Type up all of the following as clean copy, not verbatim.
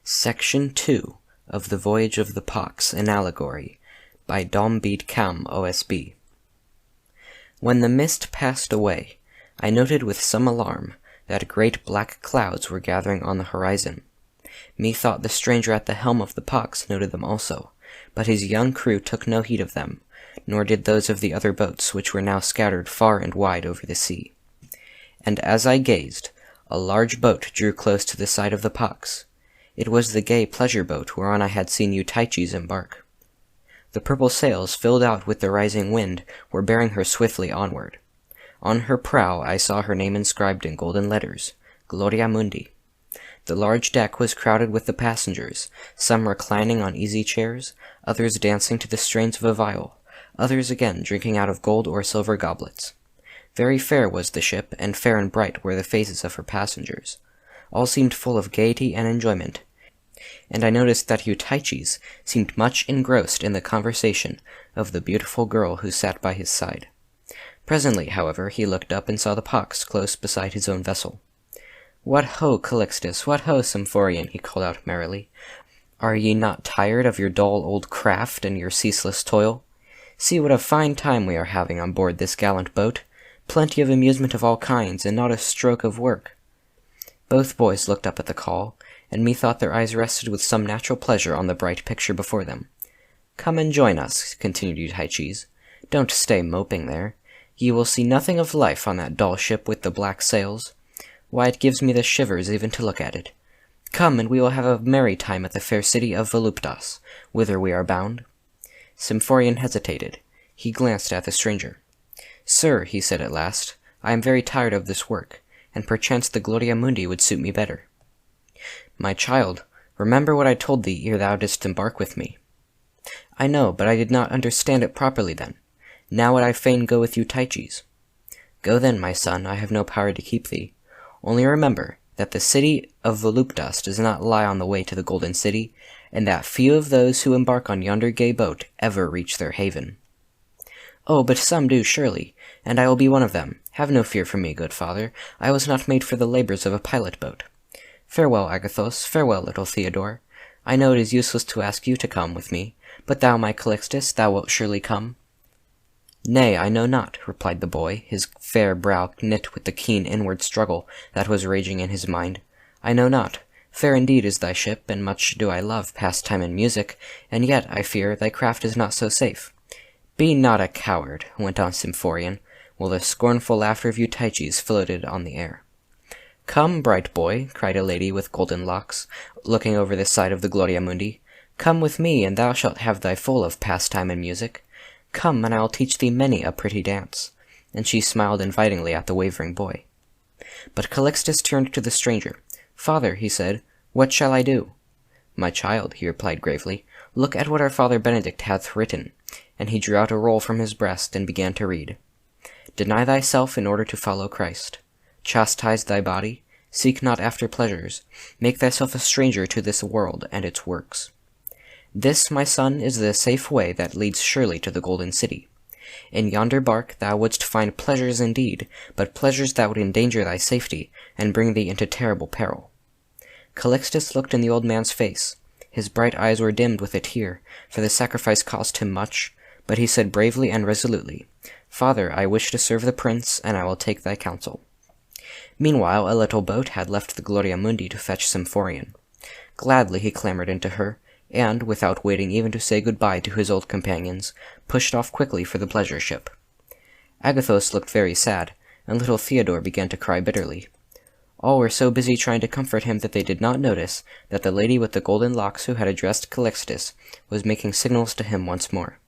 Section 2 of the Voyage of the Pox, an Allegory, by Dom Bede Camm, OSB. When the mist passed away, I noted with some alarm that great black clouds were gathering on the horizon. Methought the stranger at the helm of the Pox noted them also, but his young crew took no heed of them, nor did those of the other boats, which were now scattered far and wide over the sea. And as I gazed, a large boat drew close to the side of the Pox. It was the gay pleasure boat whereon I had seen Eutyches embark. The purple sails, filled out with the rising wind, were bearing her swiftly onward. On her prow I saw her name inscribed in golden letters, Gloria Mundi. The large deck was crowded with the passengers, some reclining on easy chairs, others dancing to the strains of a viol, others again drinking out of gold or silver goblets. Very fair was the ship, and fair and bright were the faces of her passengers. All seemed full of gaiety and enjoyment, and I noticed that Eutyches seemed much engrossed in the conversation of the beautiful girl who sat by his side. Presently, however, he looked up and saw the Pox close beside his own vessel. "What ho, Calixtus, what ho, Symphorian," he called out merrily. "Are ye not tired of your dull old craft and your ceaseless toil? See what a fine time we are having on board this gallant boat. Plenty of amusement of all kinds, and not a stroke of work." Both boys looked up at the call, and methought their eyes rested with some natural pleasure on the bright picture before them. "Come and join us," continued Eutyches. "Don't stay moping there. Ye will see nothing of life on that dull ship with the black sails. Why, it gives me the shivers even to look at it. Come, and we will have a merry time at the fair city of Voluptas, whither we are bound." Symphorian hesitated. He glanced at the stranger. "Sir," he said at last, "I am very tired of this work, and perchance the Gloria Mundi would suit me better." "My child, remember what I told thee ere thou didst embark with me." "I know, but I did not understand it properly then. Now would I fain go with Eutyches." "Go then, my son, I have no power to keep thee. Only remember that the city of Voluptas does not lie on the way to the Golden City, and that few of those who embark on yonder gay boat ever reach their haven." "Oh, but some do, surely, and I will be one of them. Have no fear for me, good father. I was not made for the labors of a pilot boat. Farewell, Agathos, farewell, little Theodore. I know it is useless to ask you to come with me, but thou, my Calixtus, thou wilt surely come." "Nay, I know not," replied the boy, his fair brow knit with the keen inward struggle that was raging in his mind. "I know not. Fair indeed is thy ship, and much do I love pastime and music, and yet, I fear, thy craft is not so safe." "Be not a coward," went on Symphorian, while the scornful laughter of Eutyches floated on the air. "Come, bright boy," cried a lady with golden locks, looking over the side of the Gloria Mundi. "Come with me, and thou shalt have thy full of pastime and music. Come, and I will teach thee many a pretty dance." And she smiled invitingly at the wavering boy. But Calixtus turned to the stranger. "Father," he said, "what shall I do?" "My child," he replied gravely, "look at what our father Benedict hath written." And he drew out a roll from his breast and began to read. "Deny thyself in order to follow Christ. Chastise thy body. Seek not after pleasures. Make thyself a stranger to this world and its works. This, my son, is the safe way that leads surely to the Golden City. In yonder bark thou wouldst find pleasures indeed, but pleasures that would endanger thy safety and bring thee into terrible peril." Calixtus looked in the old man's face. His bright eyes were dimmed with a tear, for the sacrifice cost him much, but he said bravely and resolutely, "Father, I wish to serve the prince, and I will take thy counsel." Meanwhile, a little boat had left the Gloria Mundi to fetch Symphorian. Gladly he clambered into her, and, without waiting even to say good-bye to his old companions, pushed off quickly for the pleasure ship. Agathos looked very sad, and little Theodore began to cry bitterly. All were so busy trying to comfort him that they did not notice that the lady with the golden locks who had addressed Calixtus was making signals to him once more.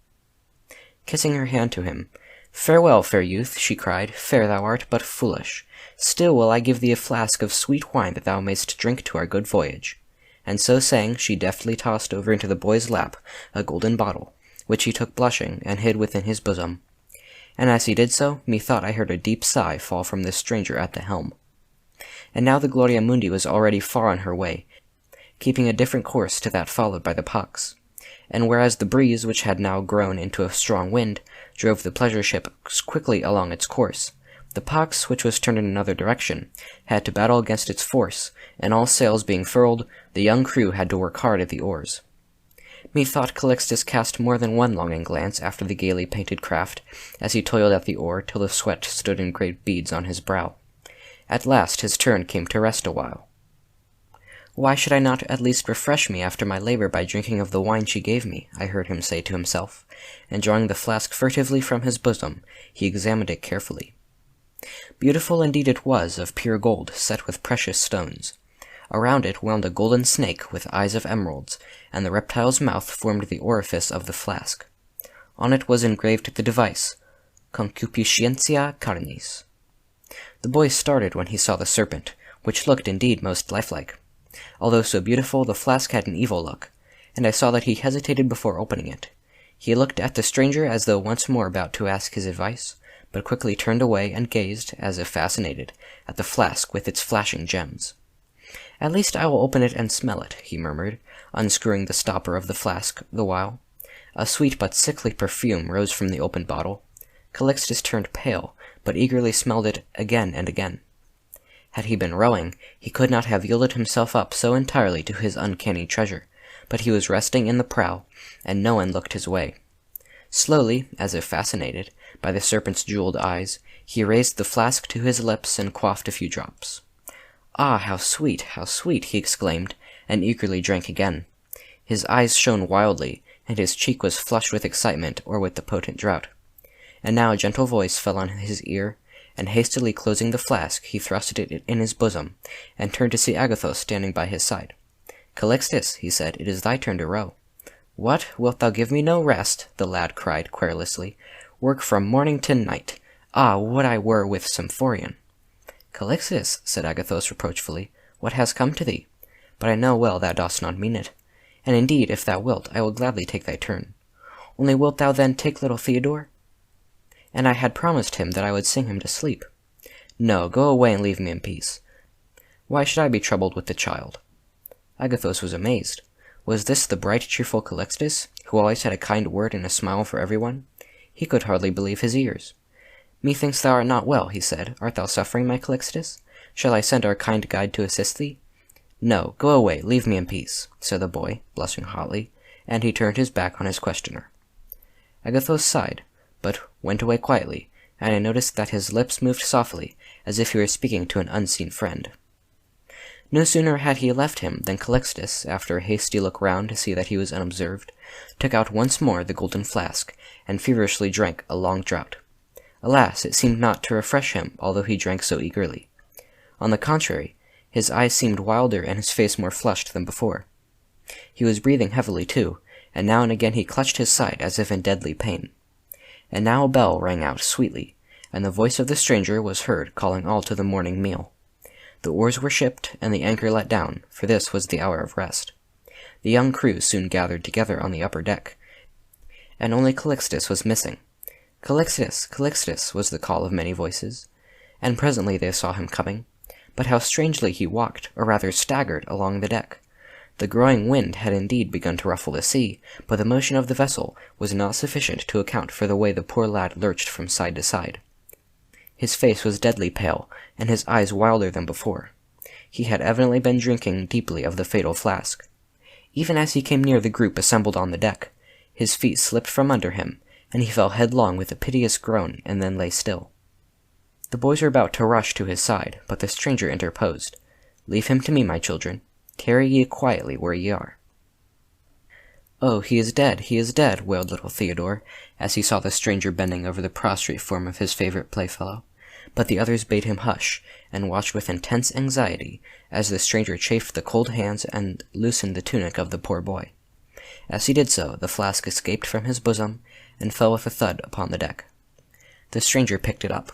Kissing her hand to him, "Farewell, fair youth," she cried, "fair thou art, but foolish. Still will I give thee a flask of sweet wine that thou mayst drink to our good voyage." And so saying, she deftly tossed over into the boy's lap a golden bottle, which he took blushing and hid within his bosom. And as he did so, methought I heard a deep sigh fall from the stranger at the helm. And now the Gloria Mundi was already far on her way, keeping a different course to that followed by the Pox. And whereas the breeze, which had now grown into a strong wind, drove the pleasure ship quickly along its course, The Pax, which was turned in another direction, had to battle against its force, and all sails being furled, the young crew had to work hard at the oars. Methought Calixtus cast more than one longing glance after the gaily painted craft, as he toiled at the oar till the sweat stood in great beads on his brow. At last his turn came to rest awhile. "Why should I not at least refresh me after my labor by drinking of the wine she gave me?" I heard him say to himself, and drawing the flask furtively from his bosom, he examined it carefully. Beautiful indeed it was, of pure gold, set with precious stones. Around it wound a golden snake with eyes of emeralds, and the reptile's mouth formed the orifice of the flask. On it was engraved the device, Concupiscentia Carnis. The boy started when he saw the serpent, which looked indeed most lifelike. Although so beautiful, the flask had an evil look, and I saw that he hesitated before opening it. He looked at the stranger as though once more about to ask his advice, but quickly turned away and gazed, as if fascinated, at the flask with its flashing gems. "At least I will open it and smell it," he murmured, unscrewing the stopper of the flask the while. A sweet but sickly perfume rose from the opened bottle. Calixtus turned pale, but eagerly smelled it again and again. Had he been rowing, he could not have yielded himself up so entirely to his uncanny treasure, but he was resting in the prow, and no one looked his way. Slowly, as if fascinated by the serpent's jeweled eyes, he raised the flask to his lips and quaffed a few drops. "Ah, how sweet, he exclaimed, and eagerly drank again. His eyes shone wildly, and his cheek was flushed with excitement or with the potent draught. And now a gentle voice fell on his ear, and hastily closing the flask, he thrust it in his bosom, and turned to see Agathos standing by his side. "Calixtus," he said, "it is thy turn to row." "What, wilt thou give me no rest?" the lad cried querulously. "Work from morning to night. Ah, would I were with Symphorian." "Calixtus," said Agathos reproachfully, "what has come to thee? But I know well thou dost not mean it. And indeed, if thou wilt, I will gladly take thy turn. Only wilt thou then take little Theodore? And I had promised him that I would sing him to sleep. No, go away and leave me in peace. Why should I be troubled with the child?" Agathos was amazed. Was this the bright, cheerful Calixtus, who always had a kind word and a smile for everyone? He could hardly believe his ears. "Methinks thou art not well," he said. "Art thou suffering, my Calixtus? Shall I send our kind guide to assist thee?" "No, go away, leave me in peace," said the boy, blushing hotly, and he turned his back on his questioner. Agathos sighed, but went away quietly, and I noticed that his lips moved softly, as if he were speaking to an unseen friend. No sooner had he left him than Calixtus, after a hasty look round to see that he was unobserved, took out once more the golden flask, and feverishly drank a long draught. Alas, it seemed not to refresh him, although he drank so eagerly. On the contrary, his eyes seemed wilder and his face more flushed than before. He was breathing heavily, too, and now and again he clutched his side as if in deadly pain. And now a bell rang out sweetly, and the voice of the stranger was heard calling all to the morning meal. The oars were shipped, and the anchor let down, for this was the hour of rest. The young crew soon gathered together on the upper deck, and only Calixtus was missing. "Calixtus, Calixtus," was the call of many voices, and presently they saw him coming. But how strangely he walked, or rather staggered, along the deck. The growing wind had indeed begun to ruffle the sea, but the motion of the vessel was not sufficient to account for the way the poor lad lurched from side to side. His face was deadly pale, and his eyes wilder than before. He had evidently been drinking deeply of the fatal flask. Even as he came near the group assembled on the deck, his feet slipped from under him, and he fell headlong with a piteous groan, and then lay still. The boys were about to rush to his side, but the stranger interposed. "Leave him to me, my children. Tarry ye quietly where ye are." "Oh, he is dead, wailed little Theodore, as he saw the stranger bending over the prostrate form of his favorite playfellow. But the others bade him hush, and watched with intense anxiety as the stranger chafed the cold hands and loosened the tunic of the poor boy. As he did so, the flask escaped from his bosom, and fell with a thud upon the deck. The stranger picked it up.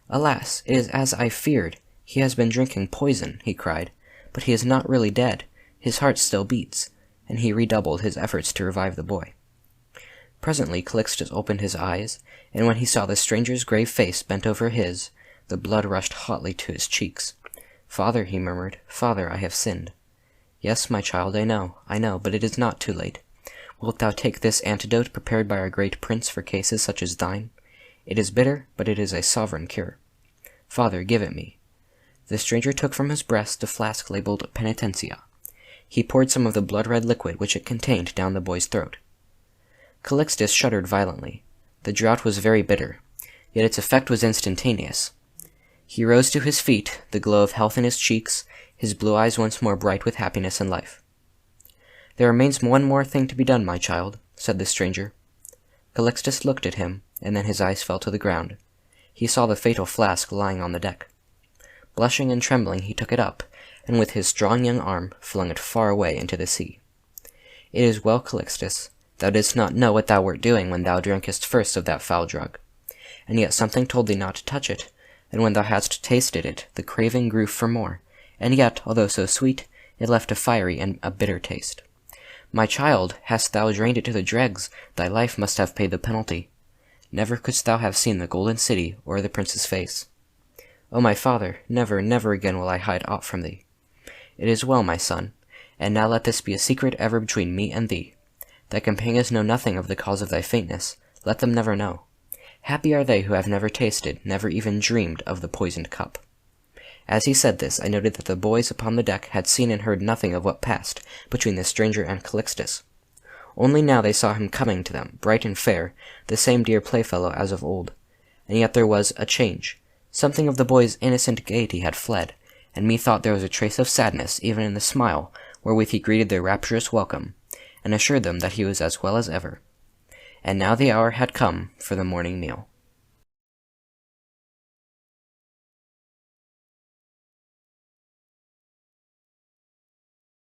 "Alas, it is as I feared. He has been drinking poison," he cried. "But he is not really dead. His heart still beats," and he redoubled his efforts to revive the boy. Presently Calixtus opened his eyes, and when he saw the stranger's grave face bent over his, the blood rushed hotly to his cheeks. "Father," he murmured, "Father, I have sinned." "Yes, my child, I know, but it is not too late. Wilt thou take this antidote prepared by our great prince for cases such as thine? It is bitter, but it is a sovereign cure." "Father, give it me." The stranger took from his breast a flask labeled Penitentia. He poured some of the blood-red liquid which it contained down the boy's throat. Calixtus shuddered violently. The draught was very bitter, yet its effect was instantaneous. He rose to his feet, the glow of health in his cheeks, his blue eyes once more bright with happiness and life. "There remains one more thing to be done, my child," said the stranger. Calixtus looked at him, and then his eyes fell to the ground. He saw the fatal flask lying on the deck. Blushing and trembling, he took it up, and with his strong young arm flung it far away into the sea. "It is well, Calixtus. Thou didst not know what thou wert doing when thou drankest first of that foul drug. And yet something told thee not to touch it, and when thou hadst tasted it, the craving grew for more, and yet, although so sweet, it left a fiery and a bitter taste. My child, hadst thou drained it to the dregs, thy life must have paid the penalty. Never couldst thou have seen the golden city or the prince's face. O my father, never, never again will I hide aught from thee. It is well, my son, and now let this be a secret ever between me and thee. Thy companions know nothing of the cause of thy faintness. Let them never know. Happy are they who have never tasted, never even dreamed of the poisoned cup." As he said this, I noted that the boys upon the deck had seen and heard nothing of what passed between the stranger and Calixtus. Only now they saw him coming to them, bright and fair, the same dear playfellow as of old. And yet there was a change. Something of the boy's innocent gaiety had fled, and methought there was a trace of sadness even in the smile wherewith he greeted their rapturous welcome, and assured them that he was as well as ever. And now the hour had come for the morning meal.